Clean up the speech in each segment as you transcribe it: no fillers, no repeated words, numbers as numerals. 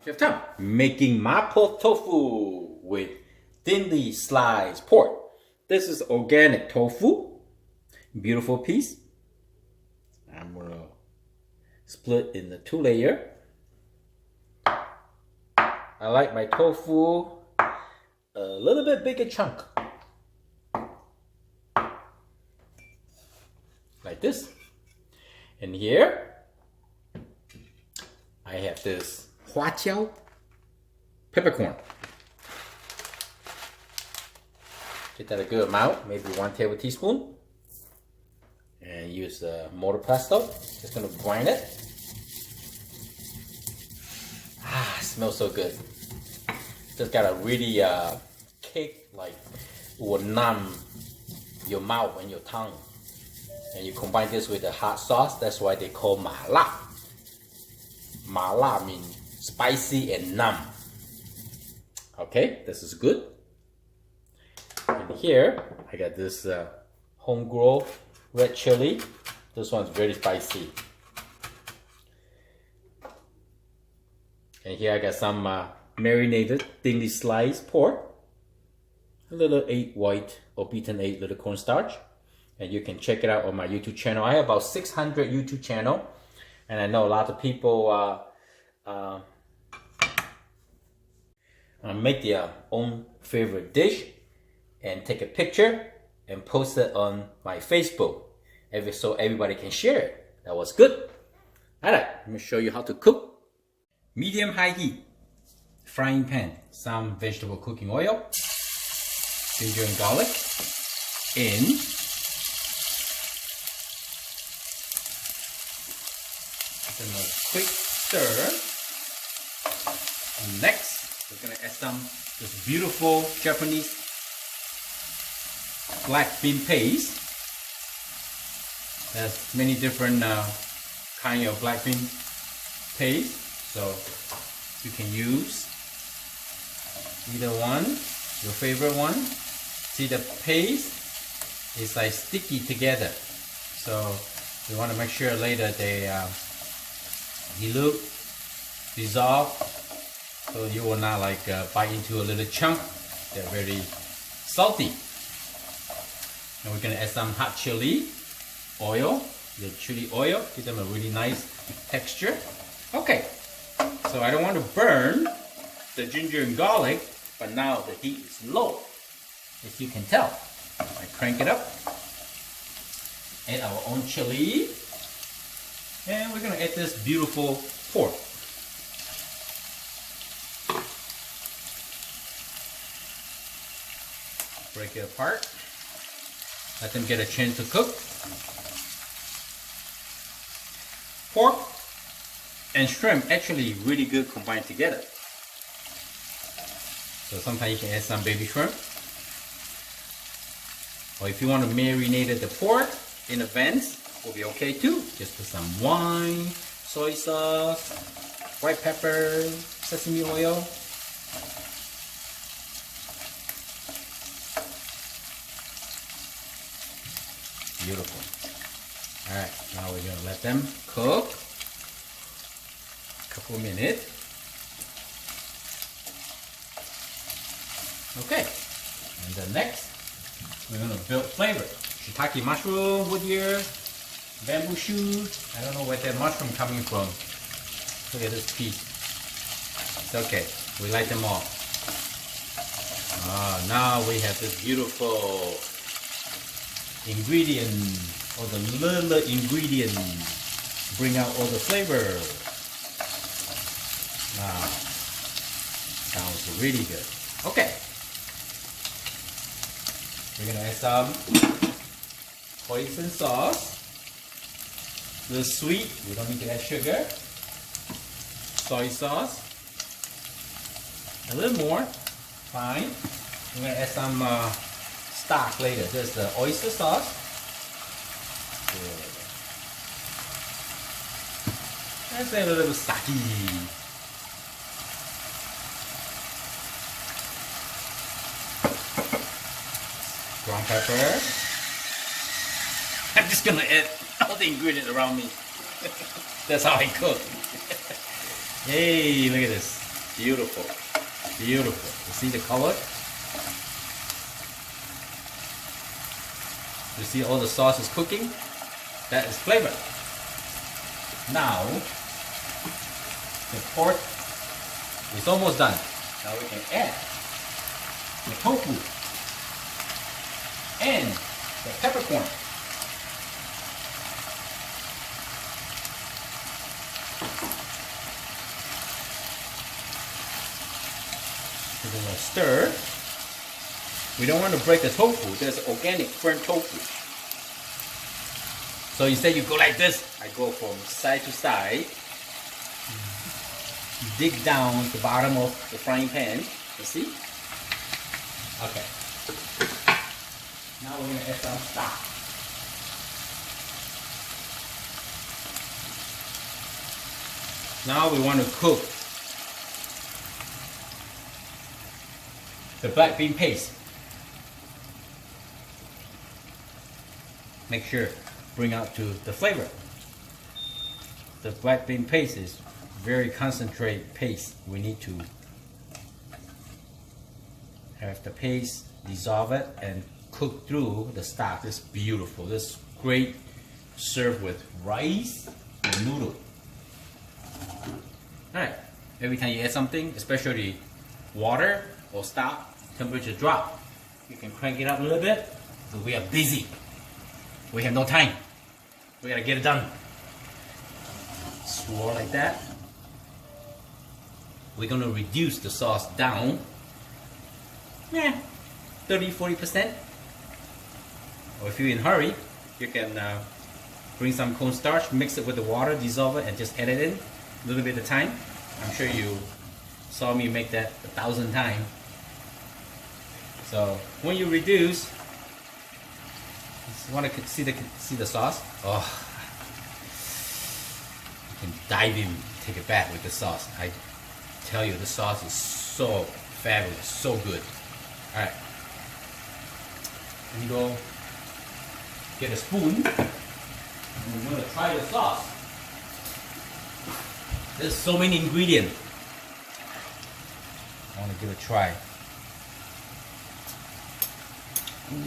Fifth time, making Mapo Tofu with thinly sliced pork. This is organic tofu. Beautiful piece. I'm gonna split in the 2-layer. I like my tofu a little bit bigger chunk. Like this. And here, I have this huaqiao peppercorn. Get that a good amount, maybe 1 table teaspoon. And use the mortar pesto. Just gonna grind it. Ah, smells so good. Just got a really cake like will numb your mouth and your tongue. And you combine this with a hot sauce. That's why they call mala. Mala means spicy and numb. Okay, this is good. And here I got this homegrown red chili. This one's very spicy. And here I got some marinated thinly sliced pork. A little 8 white or beaten 8 little cornstarch. And you can check it out on my YouTube channel. I have about 600 YouTube channel. And I know a lot of people make their own favorite dish and take a picture and post it on my Facebook so everybody can share it. That was good. Alright, let me show you how to cook. Medium high heat. Frying pan. Some vegetable cooking oil. Ginger and garlic. In. Then a quick stir. Next, we're gonna add some this beautiful Japanese black bean paste. There's many different kind of black bean paste, so you can use either one, your favorite one. See, the paste is like sticky together, so you want to make sure later they dilute, dissolve, so you will not like bite into a little chunk. They're very salty. And we're gonna add some hot chili oil, the chili oil, give them a really nice texture. Okay, so I don't want to burn the ginger and garlic, but now the heat is low, as you can tell. I crank it up, add our own chili, and we're gonna add this beautiful pork. Break it apart. Let them get a chance to cook. Pork and shrimp actually really good combined together. So sometimes you can add some baby shrimp. Or if you want to marinate the pork in advance, will be okay too. Just put some wine, soy sauce, white pepper, sesame oil. Beautiful. Alright, now we're going to let them cook a couple minutes. Okay, and then next, we're going to build flavor. Shiitake mushroom, wood ear, bamboo shoot. I don't know where that mushroom coming from. Look at this piece. It's okay, we light them all. Now we have this beautiful ingredient, or the little ingredient bring out all the flavor. Wow, sounds really good. Okay, we're gonna add some hoisin sauce. A little sweet, we don't need to add sugar. Soy sauce, a little more, fine. I'm gonna add some stock later. There's the oyster sauce. Good. Let's add a little sake. Ground pepper. I'm just gonna add all the ingredients around me. That's how I cook. Hey, look at this. Beautiful. Beautiful. You see the color? You see all the sauce is cooking? That is flavor. Now, the pork is almost done. Now we can add the tofu and the peppercorn. We're going to stir. We don't want to break the tofu. There's organic burnt tofu. So instead you go like this. I go from side to side. Dig down the bottom of the frying pan. You see? Okay. Now we're going to add some stock. Now we want to cook the black bean paste. Make sure bring out to the flavor. The black bean paste is very concentrated paste. We need to have the paste, dissolve it, and cook through the stock. This is beautiful. This is great. Served with rice and noodle. Alright, every time you add something, especially water or stock, temperature drop. You can crank it up a little bit because we are busy. We have no time. We gotta get it done. Swirl like that. We're gonna reduce the sauce down 30-40%. Or if you're in a hurry, you can bring some cornstarch, mix it with the water, dissolve it, and just add it in a little bit at a time. I'm sure you saw me make that 1,000 times. So when you reduce, you want to see the sauce. Oh, you can dive in, take a bath with the sauce. I tell you, the sauce is so fabulous, so good. All right, let me go get a spoon. And we're going to try the sauce. There's so many ingredients. I want to give it a try.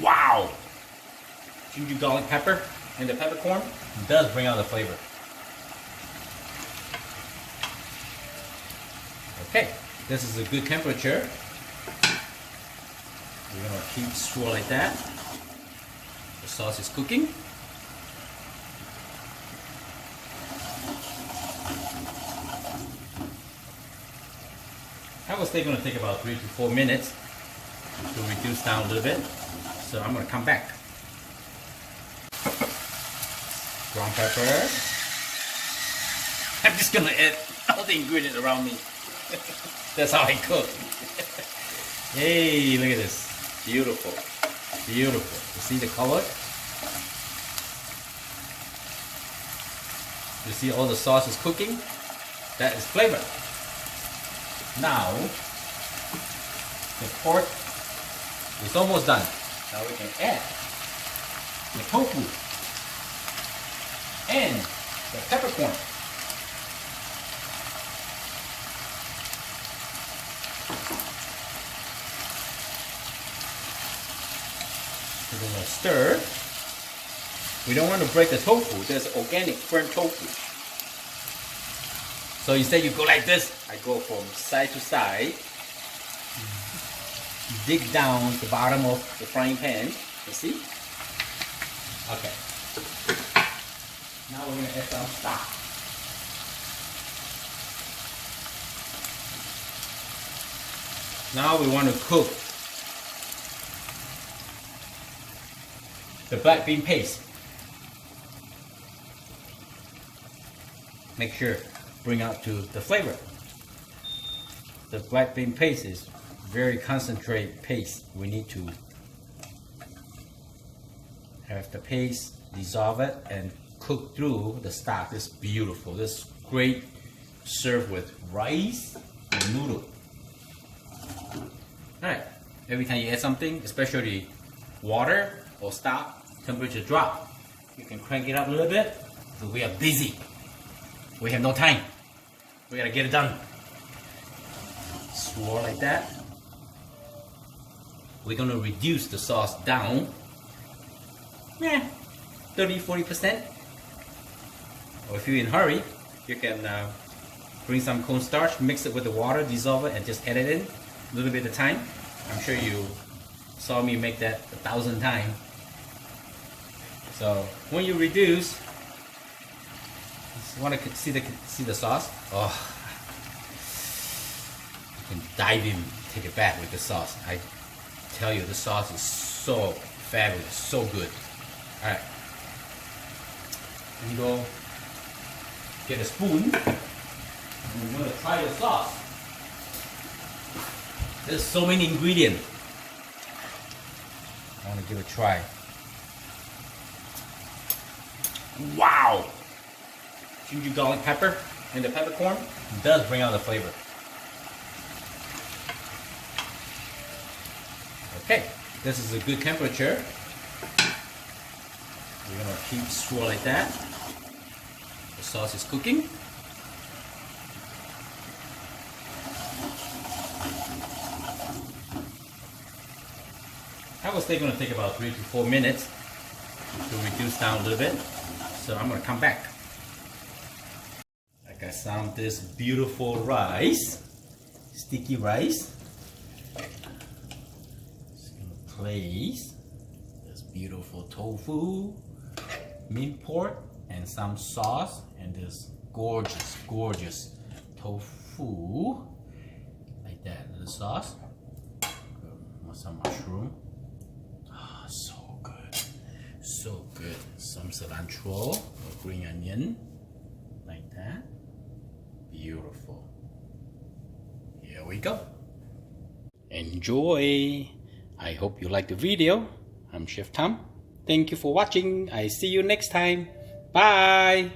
Wow! Ginger garlic pepper and the peppercorn does bring out the flavor. Okay, this is a good temperature. We're going to keep swirl like that. The sauce is cooking. I was thinking it's going to take about 3 to 4 minutes to reduce down a little bit. So I'm going to come back. Ground pepper. I'm just going to add all the ingredients around me. That's how I cook. Hey, look at this. Beautiful. Beautiful. You see the color? You see all the sauce is cooking? That is flavor. Now, the pork is almost done. Now we can add the tofu and the peppercorn. We're going to stir. We don't want to break the tofu. There's organic burnt tofu. So instead you go like this. I go from side to side. Dig down the bottom of the frying pan. You see? Okay. Now we're going to add some stock. Now we want to cook the black bean paste. Make sure bring out to the flavor. The black bean paste is very concentrated paste. We need to have the paste, dissolve it, and cook through the stock. This is beautiful. This is great. Served with rice and noodle. Alright, every time you add something, especially water or stock, temperature drop. You can crank it up a little bit because we are busy. We have no time. We gotta get it done. swirl like that. We're gonna reduce the sauce down, 30-40%. Or if you're in a hurry, you can bring some cornstarch, mix it with the water, dissolve it, and just add it in a little bit of time. I'm sure you saw me make that 1,000 times. So when you reduce, you want to see the sauce. Oh, you can dive in, take a bath with the sauce. I tell you, the sauce is so fabulous, so good. All right, you go get a spoon. I'm gonna try the sauce. There's so many ingredients. I want to give it a try. Wow! Ginger garlic pepper and the peppercorn does bring out the flavor. Okay, this is a good temperature. We're gonna keep swirl like that. The sauce is cooking. I was thinking it's gonna take about 3 to 4 minutes to reduce down a little bit. So I'm gonna come back. I got some this beautiful rice, sticky rice. Just gonna place this beautiful tofu, mint pork, and some sauce, and this gorgeous tofu, like that. The sauce. Want some mushroom. Oh, so good. Some cilantro or green onion, like that. Beautiful. Here we go. Enjoy. I hope you liked the video. I'm Chef Tom. Thank you for watching. I see you next time. Bye.